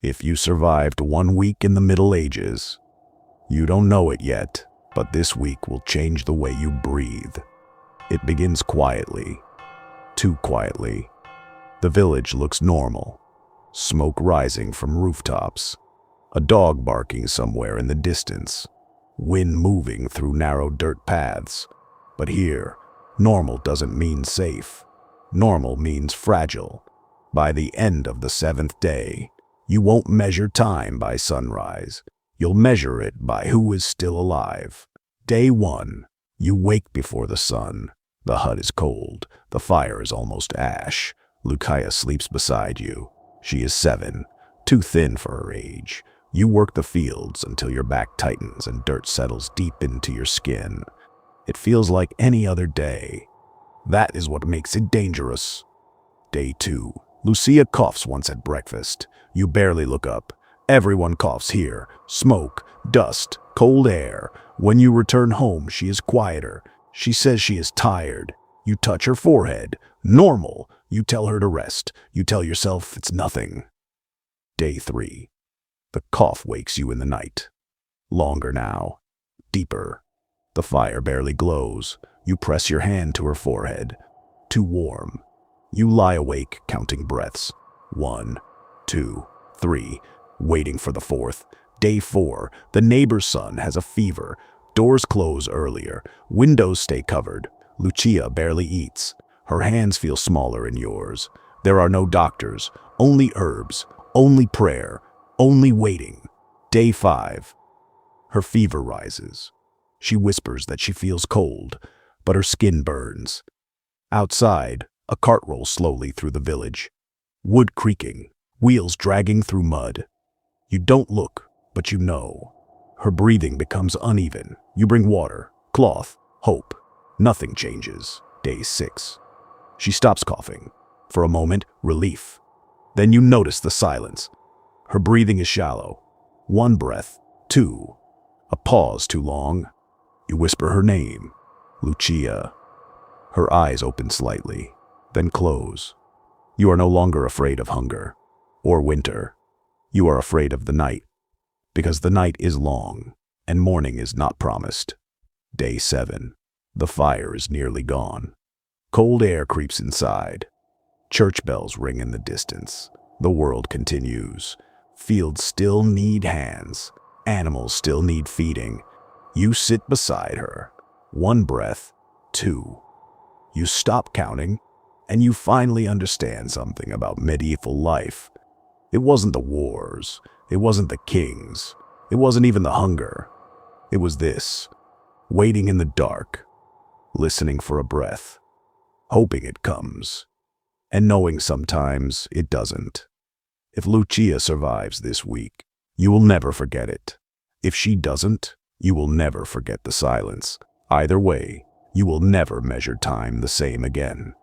If you survived 1 week in the Middle Ages, you don't know it yet, but this week will change the way you breathe. It begins quietly, too quietly. The village looks normal. Smoke rising from rooftops, a dog barking somewhere in the distance, wind moving through narrow dirt paths. But here, normal doesn't mean safe. Normal means fragile. By the end of the seventh day, you won't measure time by sunrise. You'll measure it by who is still alive. Day 1, you wake before the sun. The hut is cold. The fire is almost ash. Lucia sleeps beside you. She is 7, too thin for her age. You work the fields until your back tightens and dirt settles deep into your skin. It feels like any other day. That is what makes it dangerous. Day 2. Lucia coughs once at breakfast. You barely look up. Everyone coughs here. Smoke, dust, cold air. When you return home, she is quieter. She says she is tired. You touch her forehead. Normal. You tell her to rest. You tell yourself it's nothing. Day 3. The cough wakes you in the night. Longer now. Deeper. The fire barely glows. You press your hand to her forehead. Too warm. You lie awake, counting breaths. 1, 2, 3, waiting for the 4th. Day 4. The neighbor's son has a fever. Doors close earlier. Windows stay covered. Lucia barely eats. Her hands feel smaller in yours. There are no doctors, only herbs, only prayer, only waiting. Day 5. Her fever rises. She whispers that she feels cold, but her skin burns. Outside, a cart rolls slowly through the village. Wood creaking, wheels dragging through mud. You don't look, but you know. Her breathing becomes uneven. You bring water, cloth, hope. Nothing changes. Day 6. She stops coughing. For a moment, relief. Then you notice the silence. Her breathing is shallow. 1 breath, 2. A pause too long. You whisper her name. Lucia. Her eyes open slightly, then close. You are no longer afraid of hunger or winter. You are afraid of the night, because the night is long and morning is not promised. Day 7. The fire is nearly gone. Cold air creeps inside. Church bells ring in the distance. The world continues. Fields still need hands. Animals still need feeding. You sit beside her. 1 breath, 2. You stop counting, and you finally understand something about medieval life. It wasn't the wars. It wasn't the kings. It wasn't even the hunger. It was this. Waiting in the dark. Listening for a breath. Hoping it comes. And knowing sometimes it doesn't. If Lucia survives this week, you will never forget it. If she doesn't, you will never forget the silence. Either way, you will never measure time the same again.